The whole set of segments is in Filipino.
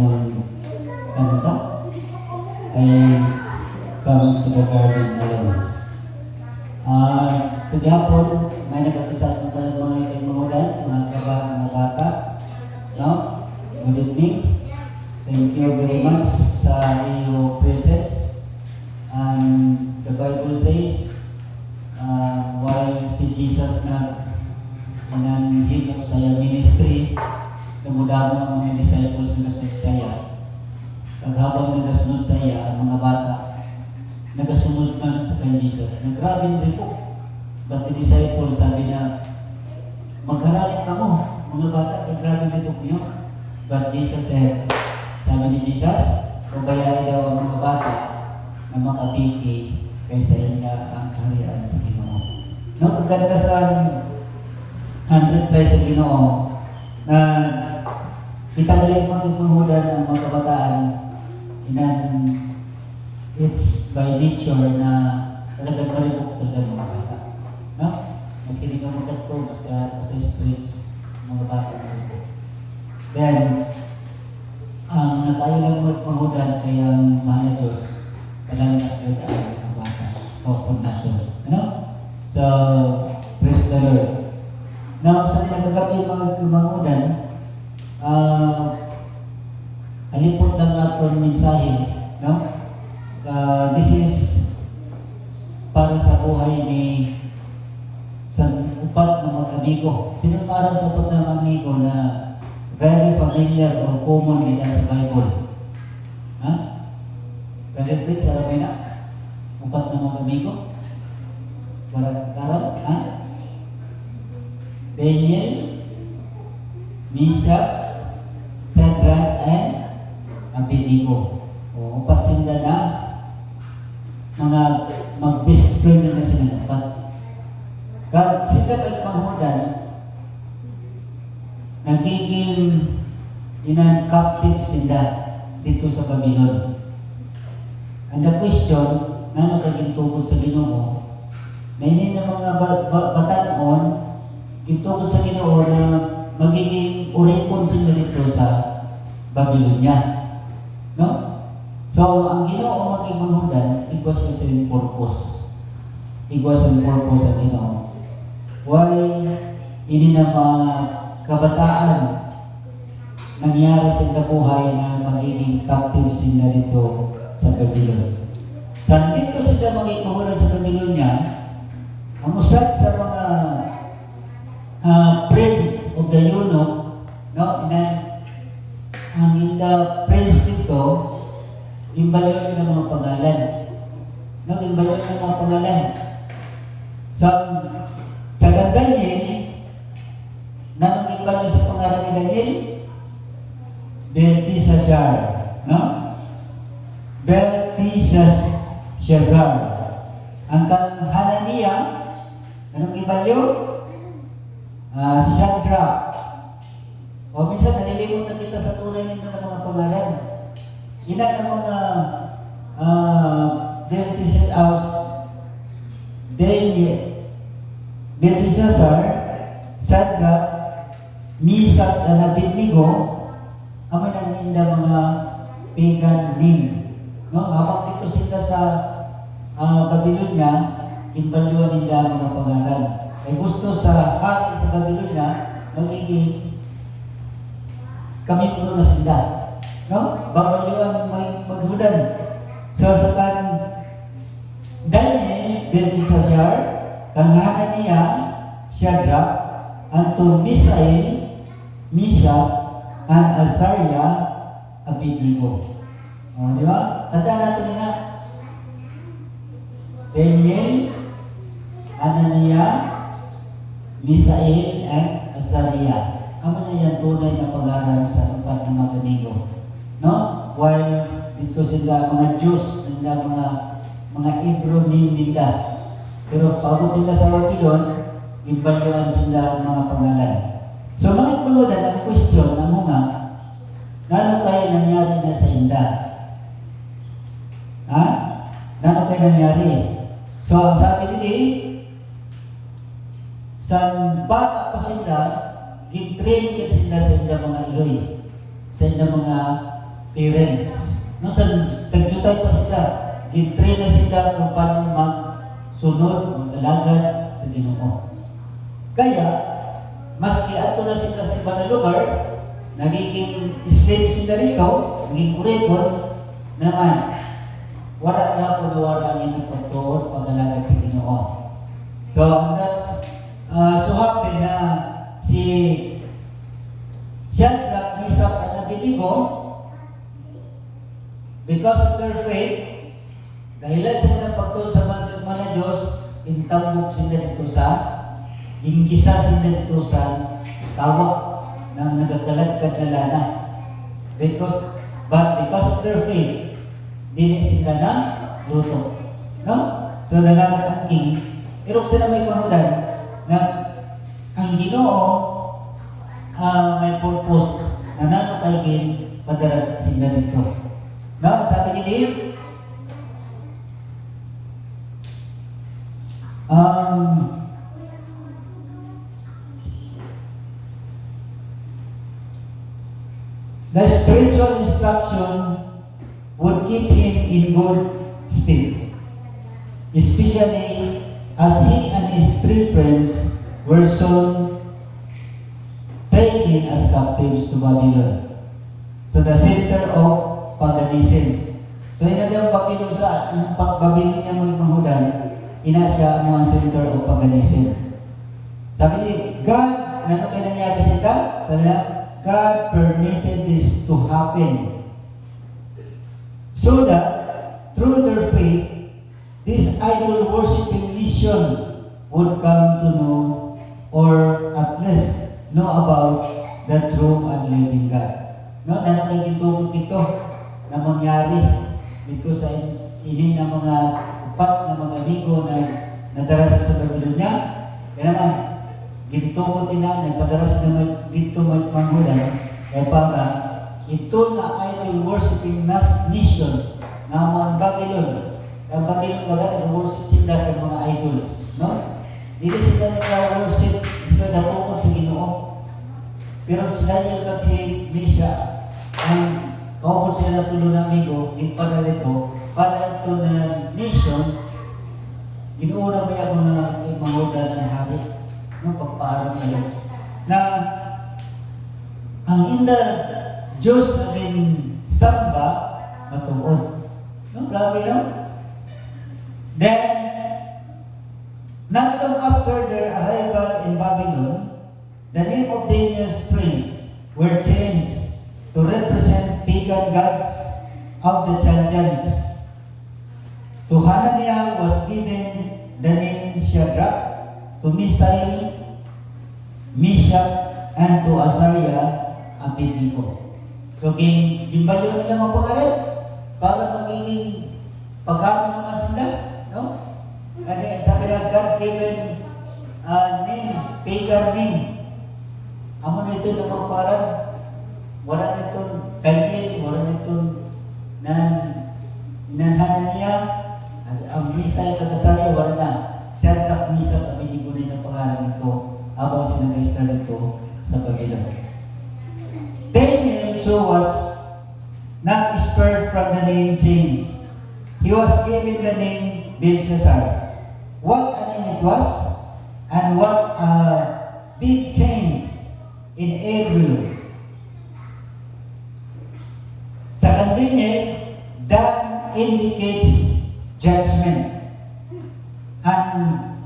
imong kanta ay come to the garden alone. Sa gihapon, may nag-upisat ng mga kaimulan, mga bata. No? Good evening. Thank you very much sa iyong presence. And the Bible says, while si Jesus na nanghimo sa iyang ministry, namudamo ang mga disciples na nasunod sa iya. Paghabang nagasunod sa iya, ang mga bata, nagasunod man sa kan Jesus. Nagrabing rin po. But the disciples sabi na, magharalik ka mo, mga bata, nagrabing rin po niyo. But Jesus said, sabi ni Jesus, pabayaan daw ang mga bata na makapiki kaysa niya ang kaharian sa Ginoo. No, kaganda sa 100 place sa Ginoo na itagaling magpagpahudan ang mga kabataan inan it's by nature na talagang maribok talaga mga bata. No? Maski di ka magkatko, maski sa streets, mga bata maribok. Then, ang nakailang magpahudan ay ang mahal na Diyos. Kailangan natin ang mga bata. O natin. Ano? So, praise the Lord. Now, sa nagagabi mga kumangudan, halipot lang atong mensahe, no? This is para sa buhay ni sa upat na mag-amigo. Sino parang sa upat na amigo na very familiar or common nila sa Bible? Ha? Kaya sa Arabi na? Upat na mag-amigo? Walang karam? Ha? Daniel, Meshach, Shadrach, and Abednego. O, upat sila na mga mag-destroy na sila ng upat. Kaya sila ay panghudan, nagiging captive sila dito sa Babylon. And the question, na magiging tungkol sa Ginoo, na hindi na mga batanon, ito ko sa Ginoo na magiging uripon sila dito sa Babylonia. No? So, ang Ginoo maging manghudan, it was the same purpose. It was the purpose sa Ginoo. Why hindi na mga kabataan nangyari sa buhay na magiging captive sila dito sa Babylon. Saan dito sila maging manghudan sa Babylonia, ang usad sa mga prince of the eunuch, no? Ang prince dito, imbalayon ng mga pangalan. No? Imbalayon ng mga pangalan. Sa Daniel, na imbalayon sa pangalan ni Daniel, Belteshazzar. No? Belteshazzar. Ang Hananiah, anong imbalayon? Shadrach. O minsan nalilimot na kita sa tunay nito ng mga pangalan. Ilan ang mga Belteshazzar, Shadrach, Meshach, and Abednego, aman ang inda mga pagan name. No? Habang dito sila sa Babylonia, imbaluan nila mga pangalan. Ay gusto sa hari sa Babylonia, magiging kami puno na sila. No? Babaluan maghudan. So sa kan Daniel, Belteshazzar, kang Hananiah, Shadrach, anto Misael, Meshach, and Azariah, Abednego. O, di ba? Tanda natin nila. Daniel, Hananiah, Misael, and Azariah. Amo na yan tunay na pangalan sa upat na mag-amigo. No? While dito sila mga Diyos, nila mga Hebrew name nila. Pero pagod nila sa Babylon, ibaluan sila mga pangalan. So mga pangudan, ang question, ang mga, nano kaya nangyari na sa inda? Ha? Nano kaya nangyari? So ang sabi nila, sa bata pa sila, gitrain ka sila sa inda mga iloy, sa inda mga parents. No, sa tagtutay pa sila, gitrain na sila kung paano magsunod, mag-alagad sa Ginoo. Kaya, maski ato na sila sa ibang lugar, nagiging slave sila rito, naging kurekon, naman, wala na po na wala ang inyong pagtuon, pag-alagad sa Ginoo. So, that's so happen na si Shadrach, Meshach, at Abednego, because of their faith, dahilan sa kanilang pagtuon sa mga na Diyos, intambok sila dito sa, ingkisa sila dito sa tawag ng nagkakalagkad na lana. But because of their faith, dili sila na luto. No? So, nangalat ang king. Pero sila may panudan na ang Ginoo may purpose na nakakaigin padara sila dito. No? Sabi ni Dave, the spiritual instruction would keep him in good state, especially as he and his three friends were soon taken as captives to Babylon. So the center of paganism. So ina daw Babylon sa Babylon niya mga panghudan, ina siya ang mga center of paganism. Sabi ni God, ano kaya nangyari sila? Sabi niya, God permitted this to happen so that through their faith, this idol worshiping nation would come to know, or at least know about the true and living God. No, ano kay gitugot dito na mangyari dito sa ini ng mga upat na mga amigo na nadarasan sa Babylonia. Kaya naman, gitugot nila, nagpadaras na dito may manghudan, kaya para ito na idol worshiping nation na mga Babylon. Ang Babylon baga nag-worship sila sa mga idols. No? Dili sila nag-worship, sila napukot sa Ginoo. Pero sila yung kasi Meshach, ang kaupot sila na tulo na amigo, para ito na nation, ginuuna mo yung mga imangudan ng hari, no? Pagpaharap ngayon. Na ang inda Diyos na din samba, matuon. No? Grabe, no? Then, not long after their arrival in Babylon, the name of Daniel's prince were changed to represent pagan gods of the Chaldeans. To Hananiah was given the name Shadrach, to Mishael, Meshach, and to Azariah, Abednego. So, gimbalyo nila mga pangalan para magiging pagkano naman sila, no? Kasi sabi na God-given name, pagan name. Amo na ito na mga pangalan, wala na itong Daniel, wala na itong Hananiah, ang Mishael at Azariah, wala na. Shadrach, Meshach, Abednego na yung pangalan nito habang sinag-register nito sa Babylon. Daniel too was not spared from the name change. He was given the name Belshazzar. What a name it was, and what a big change in Ariel. Sa kandine, that indicates judgment. And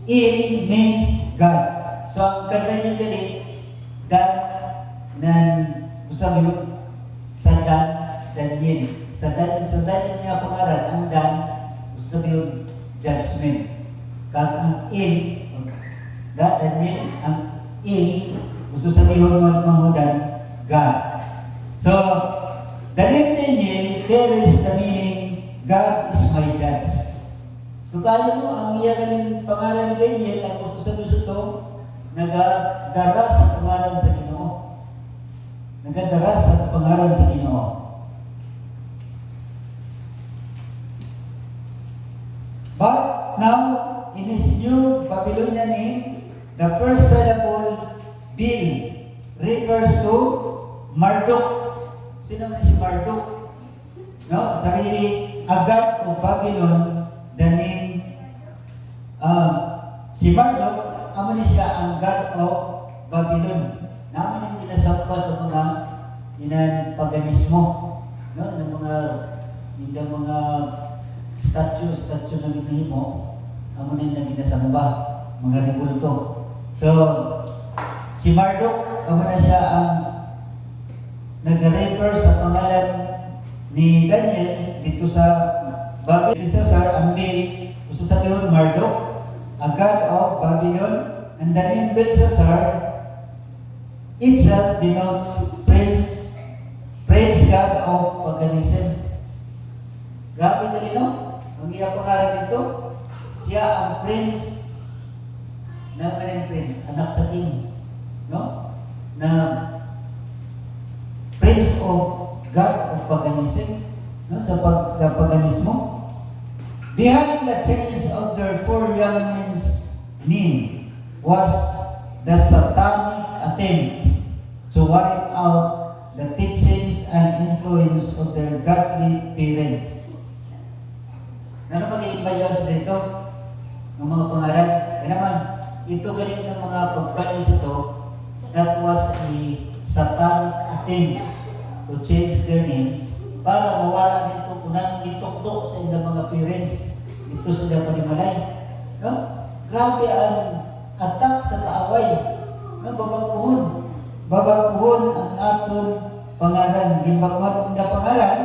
it means God. So, ang kanda niyo galing, that nan gusto mo sa Dan, Daniel. Sa Daniel niya pangalan, ang Dan, gusto mo judgment. Kag ang Il, Daniel, ang Il, gusto sabihin manghudan, God. So, the name Daniel carries the meaning, God is my judge. So, kaya mo, ang iya galing pangalan ni Daniel, ang gusto sabihin ito, nagadara sa pangalan sa Ginoo. Nagadara sa pangalan sa Ginoo. But now, in his new Babylonian name, the first syllable Bil refers to Marduk. Sino Sino man si Marduk? No? Sabi ni Agag o Babylon, the name, si Marduk, amo ni siya ang God of Babylon. Naman yung pinasapa sa mga paganismo, no? Ng mga statue na ginahimo, amo na yung ginasamba, mga ribulto. So, si Marduk, amo na siya ang nag-refer sa pangalan ni Daniel dito sa Babylon. Caesar, ang name, gusto sabihin Marduk, a god of Babylon, and the name Belshazzar itself denotes praise God of paganism. Grabe talino, ang iya pangalan dito, siya ang prince, anak sa king, no? Na prince of God of paganism, no? Sa paganismo. Behind the change of their four young men's name was the satanic attempt to wipe out the teachings and influence of their godly parents. Ano magiging balance dito? Ng mga pangalan? Kaya naman, ito galing ng mga pag-values ito, that was a satanic attempt to change their names para mawala nito kung anong ituktok sa ilang mga parents. Ito sila panimalay. No? Grabe ang attack sa kaaway. No? Babaguhon ang aton pangalan. Gimbagwan na pangalan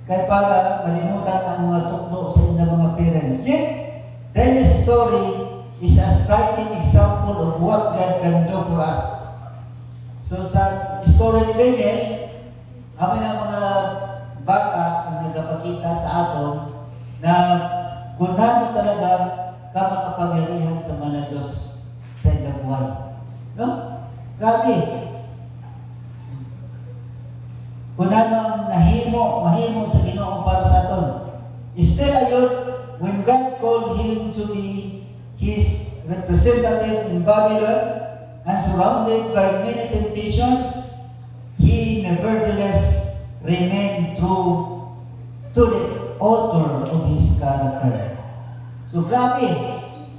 kay para malimutan ang mga tuklo sa ilang mga parents. Yet, Daniel's story is a striking example of what God can do for us. So sa story ni Daniel, amin ang mga bata ang nagpapakita sa aton na kung ano talaga ka makapangyarihan sa mga Diyos sa ilang buhay. No? Grabe. Kung ano ang mahimo sa Ginoo para sa aton. Still ayun, when God called him to be his representative in Babylon and surrounded by many temptations, he nevertheless remained true to the author of his character. So grabe,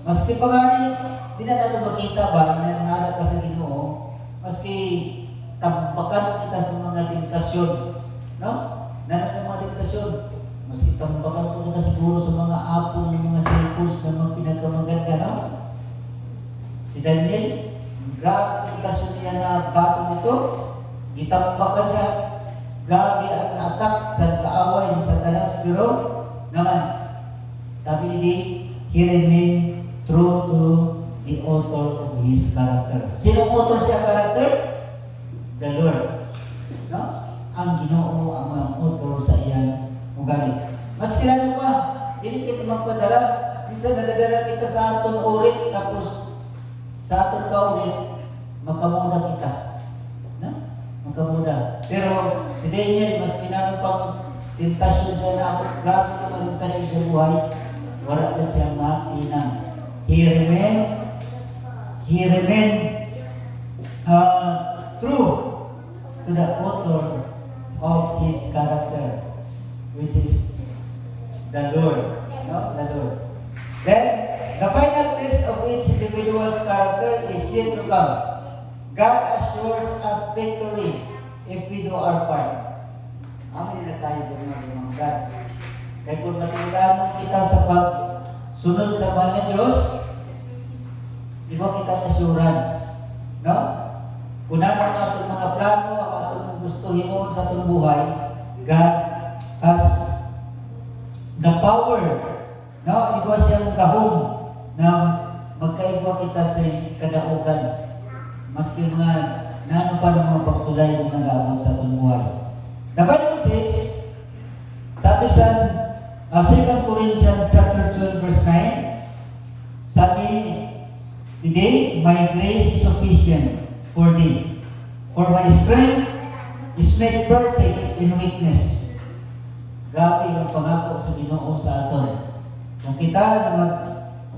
maski pa nga di na natin makita ba na nangarap ka sa Ginoo, maski tambakan kita sa mga tentasyon, no? Nanak ng mga tentasyon, maski tambakan kita siguro sa mga apple ng mga circles na mga pinakamaganda, no? Si Daniel, grabe tentasyon niya na bato nito, gitambakan siya. Grabe ang attack sa kaaway sa talas, pero naman, sabi ni David, he remained true to the author of his character. Sino author siya character? The Lord. No? Ang Ginoo ang mga author sa iyang ugali. Mas kilala pa, hindi kita magpadala. Minsan nadadala kita sa aton ulit, tapos sa aton kaulit, makamuna kita. No? Makamuna. Pero si Daniel, mas kinano pang tentasyon siya na ako, grabe naman tentasyon sa buhay, wala na siyang matinang. He remained true to the author of his character, which is the Lord. No? The Lord. Then, the final test of each individual's character is yet to come. God assures us victory if we do our part. Amin na tayo din mga God. Kaya kung matindaan kita sa pagsunod sa mahal na Diyos, di ba kita assurance? No? Kung ano ang atong mga plano, ang atong gusto himon sa atong buhay, God has the power. No? Iwa siyang kahong na magkaigwa kita sa kadaugan. Maski mga nano pa ng mga pagsulay ng nag-aabot sa atong buhay. The Bible says, sabi sa 2 Corinthians chapter 12 verse 9, sabi, "Today, my grace is sufficient for thee, for my strength is made perfect in weakness." Grabe ang pangako sa Ginoo sa aton. Kung kita na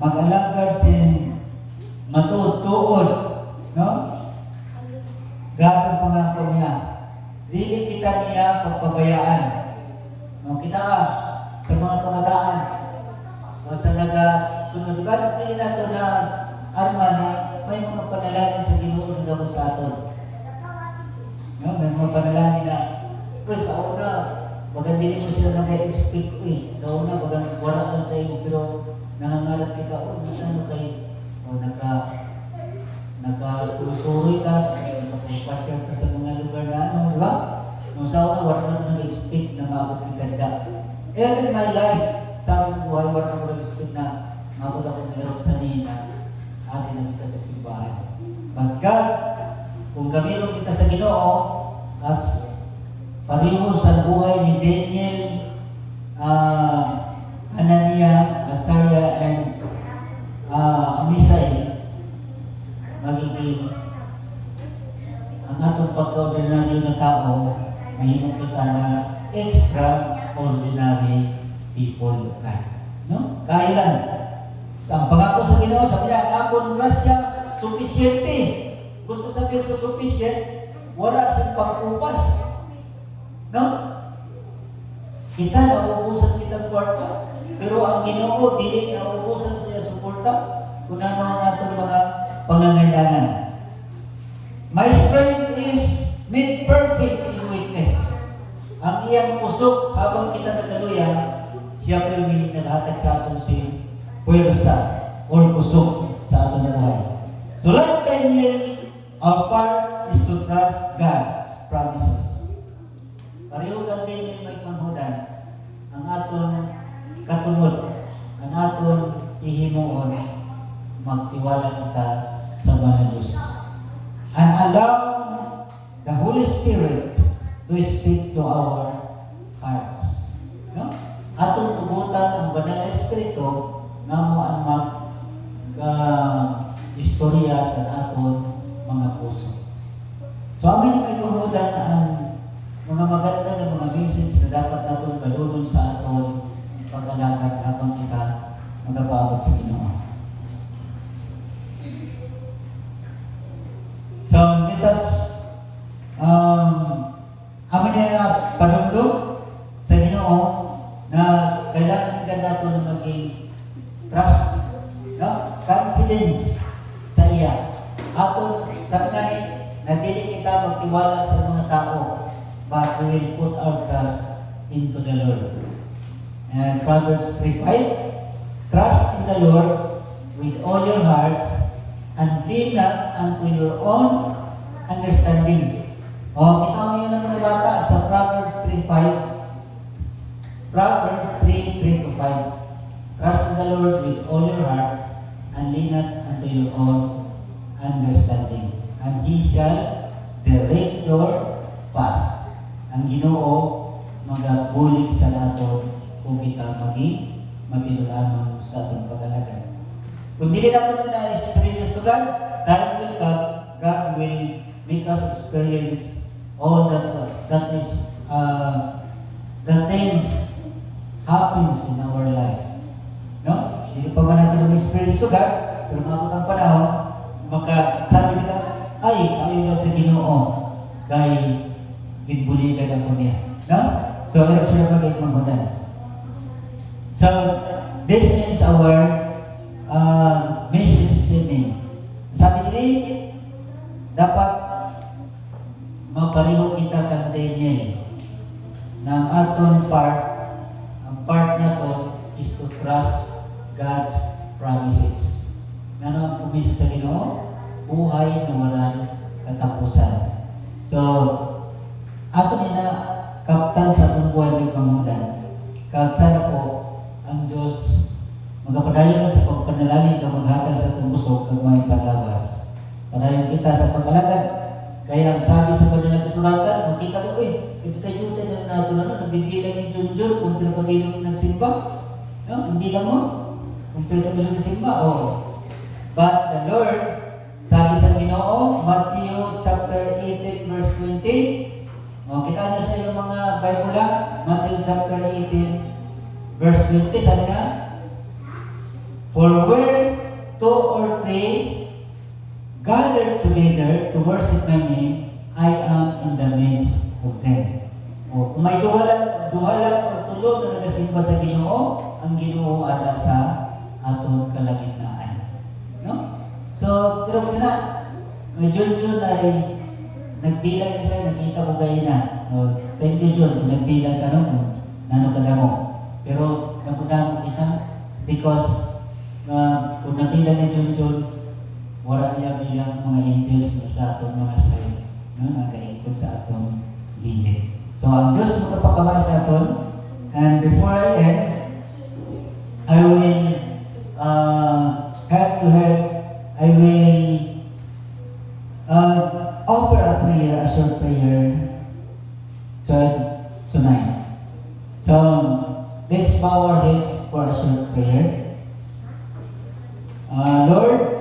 mag-alagad sin matuod-tuod, no? Grabe ang pangako niya. Dili kita niya pagpabayaan. No, kita sa mga kabataan. Sa nagasunod, di ba? Hindi na ito na arma na may mga panalangin sa Ginoo na gawin sa aton. No, may mga panalangin na, pues, sa una, bagang hindi mo sila nag-expect Sa una, bagang wala lang sa iyo, pero nangangarap kita, ano kayo? Nagkasusuroy ka, nagpapasyal ka sa mga lugar na ano, di ba? Nung sa una, wala na nag-expect na maabot yung ganda. In my life, sa aking buhay, wala na nag-expect na maabot ako nilaro sa nina, atin na kita sa simbahan. But God, kung gamiron kita sa Ginoo, as pareho sa buhay ni Daniel, Anania, Azaria, and Amisai, magiging ang atong pagka-ordinaryo na tao, mahimong kita na extraordinary people ka. No? Kaya lang. Ang pangako sa Ginoo, sabi niya, akong grasya, sufisyente. Gusto sabihin sa sufficient, wala sa pagkupas. No? Kita nauubusan kitang kwarta, pero ang Ginoo, dili nauubusan siya suporta kung ano ang atong mga pangangailangan. My strength is made perfect in weakness. Ang iyang pusok habang kita nagaluya, siya may naghatag sa atong si puwersa or pusok sa atong buhay. So like Daniel, our part is to trust God's promises. Pareho kang Daniel may panghudan, ang aton katungod, ang aton ihimuon, magtiwala kita sa mga Diyos. And allow the Holy Spirit to speak to our hearts. No? Atong tugutan ang Banal na Espiritu na mo ang mag-istorya sa aton mga puso. So amin na kayo ang mga maganda na mga message na dapat natin balulon sa aton pag-alagad habang kita magpapaabot sa Ginoo. So, nitas, amin na panundog sa Ginoo na kailangan ka natin maging trust, no? Confidence sa iya. Aton, sabi nga ni, na dili kita magtiwala sa mga tao, but we will put our trust into the Lord. And Proverbs 3:5, trust in the Lord with all your hearts and lean not unto your own understanding. Kita mo yun ng mga bata sa Proverbs 3:5. Proverbs 3:3-5. Trust in the Lord with all your hearts and lean not unto your own understanding. And He shall direct your path. Ang Ginoo magabulig sa nato kung kita maging matinulanon sa ating pag-alagad. Kung hindi natin na-experience God, time will come, God will make us experience all that is the things happens in our life. No? Hindi pa man natin na-experience God, pero mabot ang panahon, sabi nila, ay, kayo na sa Ginoo, kay gitbuligan ako niya. No? So, let's sila mag-magmadan. So, this is our message this evening. Sabi nila, dapat mapariho kita kang Daniel na ang aton ang part na to is to trust God's promises. Na ang pumisa sa Ginoo, buhay na walang katapusan. So, aton na kaptan sa atong buhay ng pangunan. Kag sana po ang Diyos magapadayon sa pagpanalangin ka maghatag sa atong puso kag may panlabas. Padayon kita sa pag-alagad. Kaya ang sabi sa Banal na Kasulatan, makita ko ito tayo na nato na nagbibilang ni Junjun kung pinagkabilong ng simba. No? Hindi lang mo. Kung pinagkabilong ng simba, But the Lord, sabi sa Ginoo, Matthew chapter 18 verse 20, kita nyo sa inyong mga Bible, Matthew chapter 18 verse 20, sabi na, for where two or three gathered together to worship my name, I am in the midst ug 10. O kung may duha lang o tulo na nagasimba sa Ginoo, ang Ginoo ada sa aton kalagitnaan. No? So, pero sina, may John ay nagbilang siya, nakita ko kayo na. No, thank you John, nagbilang ka nun, nano ka na mo. Pero napuna mo kita because kung nabilang ni John, wala niya bilang mga angels sa atong mga side, no, nagaikot sa atong gilid. So ang Diyos magkapakamay sa aton, and before I end, I will I will offer a prayer, a short prayer tonight. So let's bow our heads for a short prayer. Lord,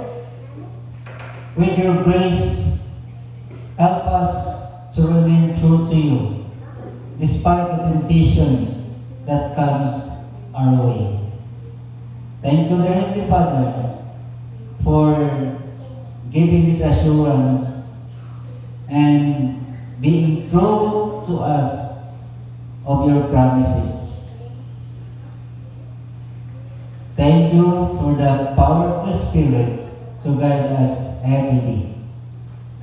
with your grace, help us to remain true to you, despite the temptations that comes our way. Thank you, Heavenly Father, for giving this assurance and being true to us of your promises. Thank you for the powerful Spirit to guide us every day.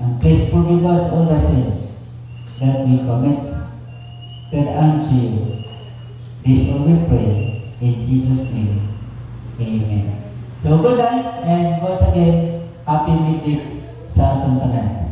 And please forgive us all the sins that we commit unto you. This all we pray in Jesus' name. Amen. So good night, and once again, happy midweek sa atong tanan.